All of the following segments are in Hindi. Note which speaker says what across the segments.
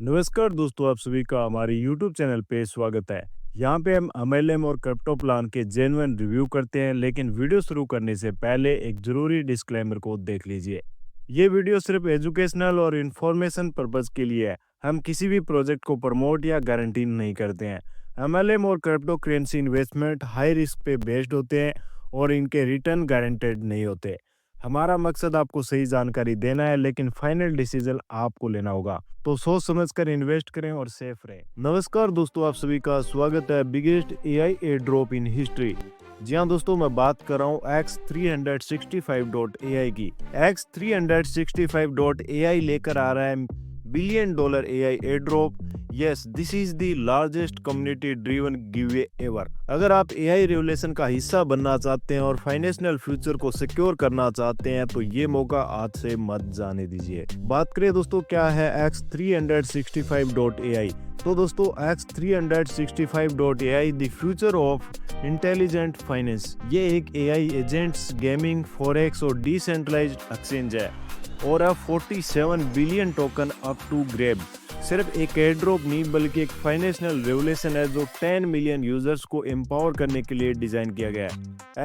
Speaker 1: नमस्कार दोस्तों, आप सभी का हमारे YouTube चैनल पे स्वागत है। यहाँ पे हम MLM और क्रिप्टो प्लान के जेन्युइन रिव्यू करते हैं, लेकिन वीडियो शुरू करने से पहले एक ज़रूरी डिस्क्लेमर को देख लीजिए। ये वीडियो सिर्फ एजुकेशनल और इन्फॉर्मेशन पर्पज़ के लिए है। हम किसी भी प्रोजेक्ट को प्रमोट या गारंटी नहीं करते हैं। MLM और crypto currency investment high risk पे बेस्ड होते हैं और इनके रिटर्न गारंटेड नहीं होते। हमारा मकसद आपको सही जानकारी देना है, लेकिन फाइनल डिसीजन आपको लेना होगा। तो सोच समझ कर इन्वेस्ट करें और सेफ रहें। नमस्कार दोस्तों, आप सभी का स्वागत है biggest AI air drop in history. जी हाँ दोस्तों, मैं बात कर रहा हूँ X365.ai की। X365.ai लेकर आ रहा है $1 billion AI air drop. Yes, this is the largest community driven giveaway ever. अगर आप एआई रेवोल्यूशन का हिस्सा बनना चाहते हैं और फाइनेंशियल फ्यूचर को सिक्योर करना चाहते हैं तो ये मौका आज से मत जाने दीजिए। बात करें दोस्तों, क्या है X365.ai? तो दोस्तों, X365.ai the future of intelligent finance. ये एक एआई एजेंट्स, गेमिंग, फॉरेक्स और डिसेंट्रलाइज्ड एक्सचेंज है और अब 47 billion token up to grab. सिर्फ एक एयर ड्रॉप नहीं, बल्कि एक फाइनेंशियल रेवोल्यूशन है जो 10 मिलियन यूजर्स को एम्पावर करने के लिए डिजाइन किया गया है।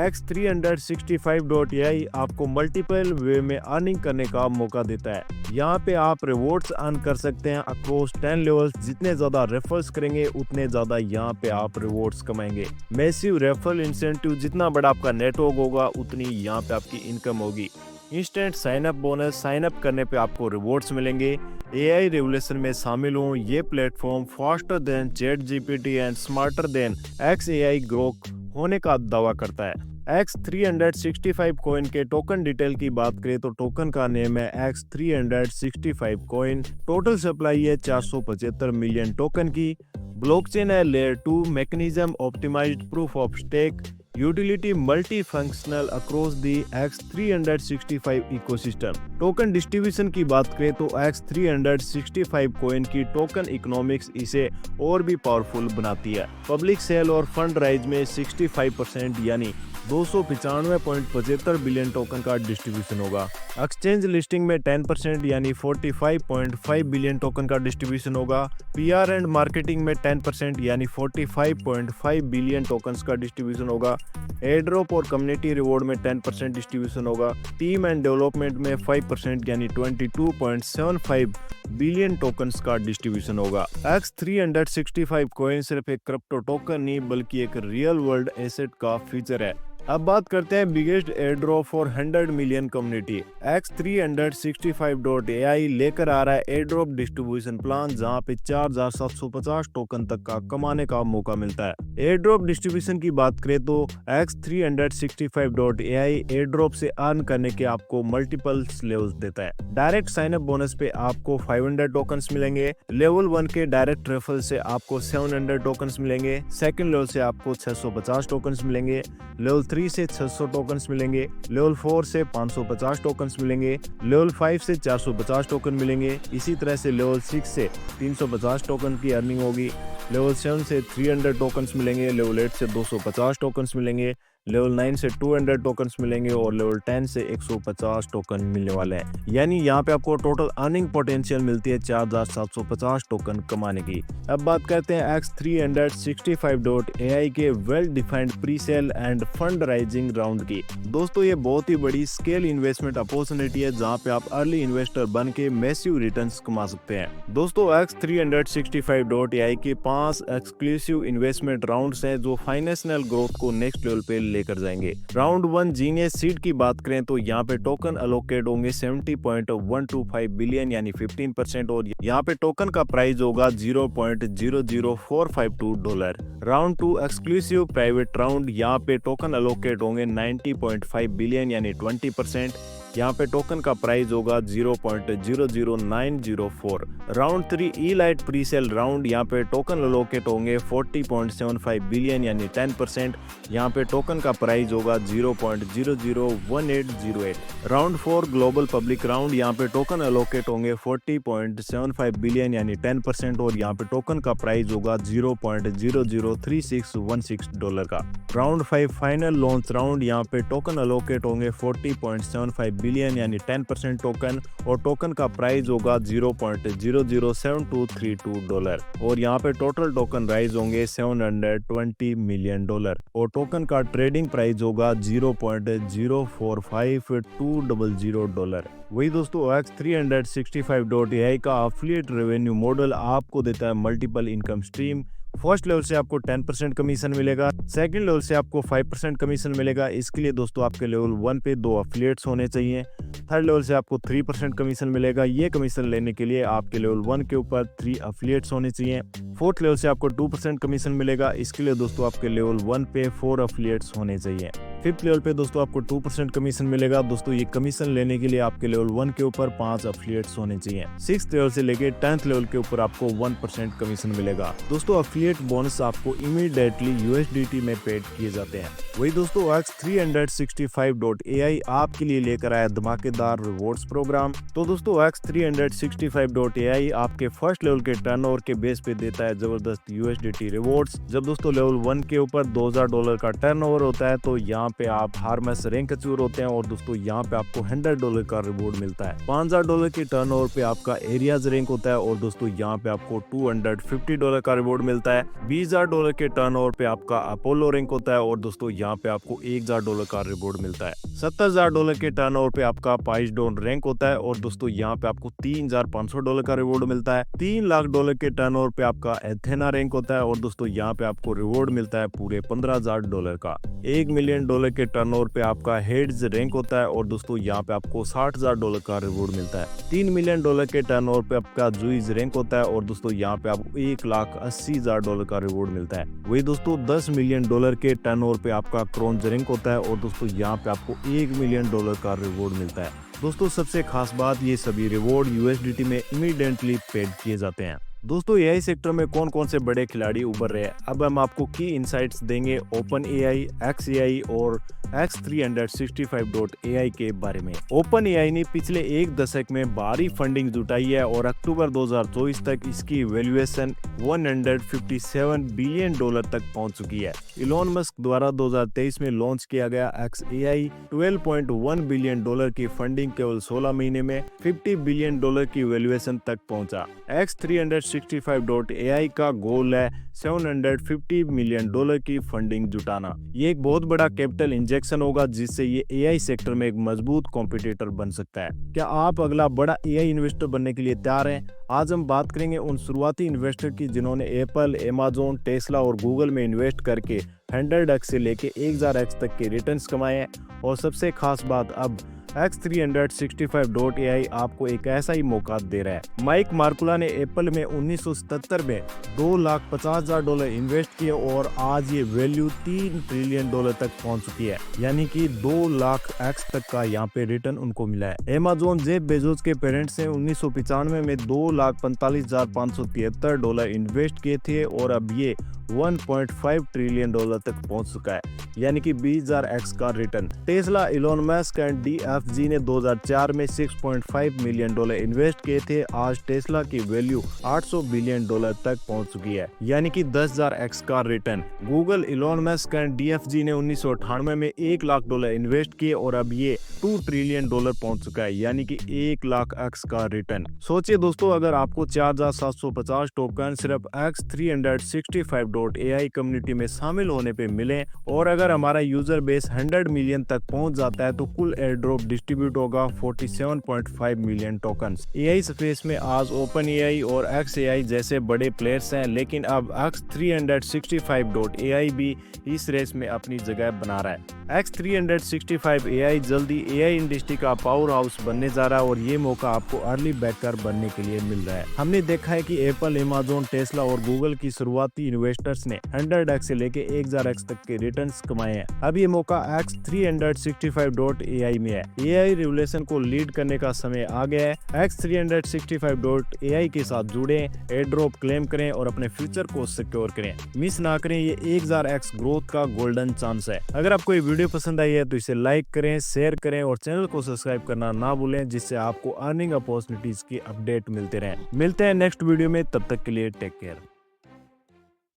Speaker 1: X365.ai आपको मल्टीपल वे में अर्निंग करने का मौका देता है। यहाँ पे आप रिवॉर्ड्स अर्न कर सकते हैं अक्रॉस 10 लेवल्स। जितने ज्यादा रेफरल्स करेंगे उतने ज्यादा यहाँ पे आप रिवॉर्ड्स कमाएंगे। मैसिव रेफरल इंसेंटिव, जितना बड़ा आपका नेटवर्क होगा उतनी यहाँ पे आपकी इनकम होगी। Instant sign up bonus, sign up करने पे आपको रिवॉर्ड्स मिलेंगे। एआई रेवोल्यूशन में शामिल हों, ये platform faster than chat GPT and smarter than XAI Grok होने का दावा करता है। X365 कॉइन के टोकन डिटेल की बात करें तो टोकन का नेम है X365 कॉइन। टोटल सप्लाई है 475 मिलियन टोकन की। ब्लॉकचेन है layer 2 mechanism optimised proof of stake. Utility multifunctional across the X365 ecosystem. Token distribution की बात करें तो X365 कॉइन की टोकन इकोनॉमिक्स इसे और भी पावरफुल बनाती है। पब्लिक सेल और फंड राइज में 65% यानी 295.75 बिलियन टोकन का डिस्ट्रीब्यूशन होगा। एक्सचेंज लिस्टिंग में 10% यानी 45.5 बिलियन टोकन का डिस्ट्रीब्यूशन होगा। पीआर एंड मार्केटिंग में 10% यानी 45.5 बिलियन टोकन्स का डिस्ट्रीब्यूशन होगा। एयर ड्रॉप और कम्युनिटी रिवॉर्ड में 10% डिस्ट्रीब्यूशन होगा। टीम एंड डेवलपमेंट में 5% यानी 22.75 बिलियन टोकन्स का डिस्ट्रीब्यूशन होगा। X365 कॉइन सिर्फ एक क्रिप्टो टोकन नहीं, बल्कि एक रियल वर्ल्ड एसेट का फीचर है। अब बात करते हैं biggest air drop for 100 million community. X365.ai लेकर आ रहा है एयर ड्रॉप डिस्ट्रीब्यूशन प्लान, जहां पे 4750 टोकन तक का कमाने का मौका मिलता है। एयर ड्रॉप डिस्ट्रीब्यूशन की बात करें तो X365.ai एयर ड्रॉप से अर्न करने के आपको मल्टीपल लेवल्स देता है। डायरेक्ट साइन अप बोनस पे आपको 500 टोकन्स मिलेंगे। लेवल 1 के डायरेक्ट रेफरल से आपको 700 टोकन्स मिलेंगे। सेकंड लेवल से आपको 650 टोकन्स मिलेंगे। लेवल 3 से 600 टोकन्स मिलेंगे। लेवल 4 से 550 टोकन्स मिलेंगे। लेवल 5 से 450 टोकन मिलेंगे। इसी तरह से लेवल 6 से 350 टोकन की अर्निंग होगी। लेवल 7 से 300 टोकन्स मिलेंगे। लेवल 8 से 250 टोकन्स मिलेंगे। लेवल 9 से 200 टोकन्स मिलेंगे और लेवल 10 से 150 टोकन मिलने वाले हैं। यानी यहाँ पे आपको टोटल अर्निंग पोटेंशियल मिलती है 4750 टोकन कमाने की। अब बात करते हैं X365.ai के well defined pre sale end fund rising round की। दोस्तों, ये बहुत ही बड़ी स्केल इन्वेस्टमेंट अपॉर्चुनिटी है, जहाँ पे आप अर्ली इन्वेस्टर बन के मैसिव रिटर्न्स कमा सकते हैं। दोस्तों, X365.ai के 5 एक्सक्लूसिव इन्वेस्टमेंट राउंड्स हैं जो फाइनेंशियल ग्रोथ को नेक्स्ट लेवल पे लेकर जाएंगे। राउंड 1 जीनियस सीड की बात करें तो यहाँ पे टोकन अलोकेट होंगे 70.125 बिलियन यानी 15% और यहाँ पे टोकन का प्राइस होगा $0.00452। राउंड 2 एक्सक्लूसिव प्राइवेट राउंड, यहाँ पे टोकन अलोकेट होंगे 90.5 बिलियन यानी 20%। यहाँ पे टोकन का प्राइस होगा 0.00904। राउंड 3 ई लाइट प्री सेल राउंड, यहाँ पे टोकन अलोकेट होंगे 40.75 बिलियन यानी 10%। यहाँ पे टोकन का प्राइस होगा 0.001808। राउंड 4 ग्लोबल पब्लिक राउंड, यहाँ पे टोकन अलोकेट होंगे 40.75 बिलियन यानी 10% और यहाँ पे टोकन का प्राइस होगा $0.003616 का। राउंड 5 फाइनल लॉन्च राउंड, यहाँ पे टोकन अलोकेट होंगे 40.75 बिलियन यानी 10% टोकन, और टोकन का प्राइस होगा $0.007232 और यहाँ पे टोटल टोकन राइज होंगे $720 मिलियन और टोकन का ट्रेडिंग प्राइस होगा $0.045200। वही दोस्तों X365.ai का अफिलिएट रेवेन्यू मॉडल आपको देता है multiple income stream. First level से आपको 10% कमीशन मिलेगा, सेकंड लेवल से आपको 5% कमीशन मिलेगा। इसके लिए दोस्तों आपके लेवल 1 पे 2 अफिलिएट्स होने चाहिए। थर्ड लेवल से आपको 3% कमीशन मिलेगा। ये कमीशन लेने के लिए आपके लेवल 1 के ऊपर 3 अफिलिएट्स होने चाहिए। फोर्थ लेवल से आपको 2% कमीशन मिलेगा। इसके लिए दोस्तों आपके लेवल 1 पे 4 अफिलिएट्स होने चाहिए। फिफ्थ लेवल पे दोस्तों आपको 2% कमीशन मिलेगा। दोस्तों ये कमीशन लेने के लिए आपके लेवल 1 के ऊपर 5 अफिलिएट्स होने चाहिए। 6th लेवल से लेके 10th लेवल के ऊपर आपको 1% कमीशन मिलेगा। दोस्तों अफिलिएट बोनस आपको इमीडिएटली USDT में पेड किए जाते हैं। वही दोस्तों X365.ai आपके लिए लेकर आया धमाकेदार रिवॉर्ड्स प्रोग्राम। तो दोस्तों X365.ai आपके फर्स्ट लेवल के टर्नओवर के बेस पे देता है जबरदस्त USDT रिवॉर्ड्स। जब दोस्तों लेवल 1 के ऊपर $2000 का टर्नओवर होता है तो यहाँ पे आप हार्मस रैंक अचीवर होते हैं और दोस्तों यहाँ पे आपको $100 का रिवॉर्ड मिलता है। $5000 के टर्नओवर पे आपका एरियाज रैंक होता है और दोस्तों यहाँ पे आपको $250 का रिवॉर्ड मिलता है। $20000 के टर्नओवर पे आपका अपोलो रैंक होता है और दोस्तों यहाँ पे आपको $1000 का रिवॉर्ड मिलता है। $70000 के टर्नओवर पे आपका पाइसडोन रैंक होता है और दोस्तों यहाँ पे आपको $3500 का रिवॉर्ड मिलता है। $3 लाख के टर्नओवर पे आपका एथेना रैंक होता है और दोस्तों यहाँ पे आपको रिवॉर्ड मिलता है पूरे $15000 का। $1 मिलियन के टर्नओवर पे आपका हेड्स रैंक होता है और दोस्तों यहाँ पे आपको $60000 का रिवॉर्ड मिलता है। $3 मिलियन के टर्नओवर पे आपका जुइज रैंक होता है और दोस्तों यहाँ पे आपको $1,80,000 का रिवॉर्ड मिलता है। वही दोस्तों $10 मिलियन के टर्नओवर पे आपका क्रोन्स रैंक होता है और दोस्तों यहाँ पे आपको $1 मिलियन का रिवॉर्ड मिलता है। दोस्तों सबसे खास बात, ये सभी रिवॉर्ड USDT में इमीडिएटली पेड किए जाते हैं। दोस्तों AI सेक्टर में कौन कौन से बड़े खिलाड़ी उभर रहे हैं, अब हम आपको की इनसाइट्स देंगे OpenAI, XAI और X365.ai के बारे में। OpenAI ने पिछले एक दशक में भारी फंडिंग जुटाई है और अक्टूबर 2024 तक इसकी वैल्यूएशन $157 बिलियन तक पहुंच चुकी है। इलॉन मस्क द्वारा 2023 में लॉन्च किया गया XAI $12.1 बिलियन की फंडिंग केवल 16 महीने में $50 बिलियन की वैल्यूएशन तक पहुंचा। X365.ai का गोल है $750 मिलियन की फंडिंग जुटाना। ये एक बहुत बड़ा कैपिटल इंजेक्शन होगा जिससे ये AI सेक्टर में एक मजबूत कॉम्पिटिटर बन सकता है। क्या आप अगला बड़ा AI इन्वेस्टर बनने के लिए तैयार हैं? आज हम बात करेंगे उन शुरुआती इन्वेस्टर की जिन्होंने एप्पल, अमेज़न, टेस्ला और गूगल में इन्वेस्ट करके 100x से लेके 1000x तक के रिटर्न्स कमाए हैं। और सबसे खास बात, अब X365.ai आपको एक ऐसा ही मौका दे रहा है। माइक मार्कुला ने एप्पल में 1977 में $2,50,000 इन्वेस्ट किए और आज ये वैल्यू $3 ट्रिलियन तक पहुंच चुकी है, यानी कि 2 लाख x तक का यहाँ पे रिटर्न उनको मिला है। अमेज़न जेफ बेजोस के पेरेंट्स ने 1995 में $2,45,573 इन्वेस्ट किए थे और अब ये $1.5 ट्रिलियन तक पहुंच चुका है, यानी कि 20,000x का return. Tesla, Elon Musk and DFG ने 2004 में $6.5 मिलियन इन्वेस्ट किए थे। आज टेस्ला की वैल्यू $800 बिलियन तक पहुंच चुकी है, यानी कि 10,000x का return. Google, Elon Musk and DFG ने 1998 में $1 लाख इन्वेस्ट किए और अब ये $2 ट्रिलियन पहुंच चुका है, यानी कि 1 लाख x का रिटर्न। सोचिए दोस्तों, अगर आपको 4750 टोकन सिर्फ X365.ai कम्युनिटी में शामिल होने पे मिले और अगर हमारा यूजर बेस 100 मिलियन तक पहुंच जाता है तो कुल एयर ड्रॉप डिस्ट्रीब्यूट होगा 47.5 मिलियन टोकन्स। AI स्पेस में आज OpenAI और XAI जैसे बड़े प्लेयर्स हैं, लेकिन अब X365.ai भी इस रेस में अपनी जगह बना रहा है। X365.ai जल्दी AI इंडस्ट्री का पावर हाउस बनने जा रहा है और ये मौका आपको अर्ली बैकर बनने के लिए मिल रहा है। हमने देखा है कि एप्पल, अमेज़न, टेस्ला और गूगल की शुरुआती इन्वेस्टर्स ने 100x से लेके 1000x तक के रिटर्न्स कमाए हैं। अब ये मौका X365.ai में है। AI रिवोल्यूशन को लीड करने का समय आ गया है। X365.ai के साथ जुड़े, एयर ड्रॉप क्लेम करें और अपने फ्यूचर को सिक्योर करें। मिस ना करें, ये 1000x ग्रोथ का गोल्डन चांस है। अगर आपको ये वीडियो पसंद आई है तो इसे लाइक करें, शेयर करें और चैनल को सब्सक्राइब करना ना भूलें, जिससे आपको अर्निंग अपॉर्चुनिटीज की अपडेट मिलते रहें। मिलते हैं नेक्स्ट वीडियो में, तब तक के लिए टेक केयर।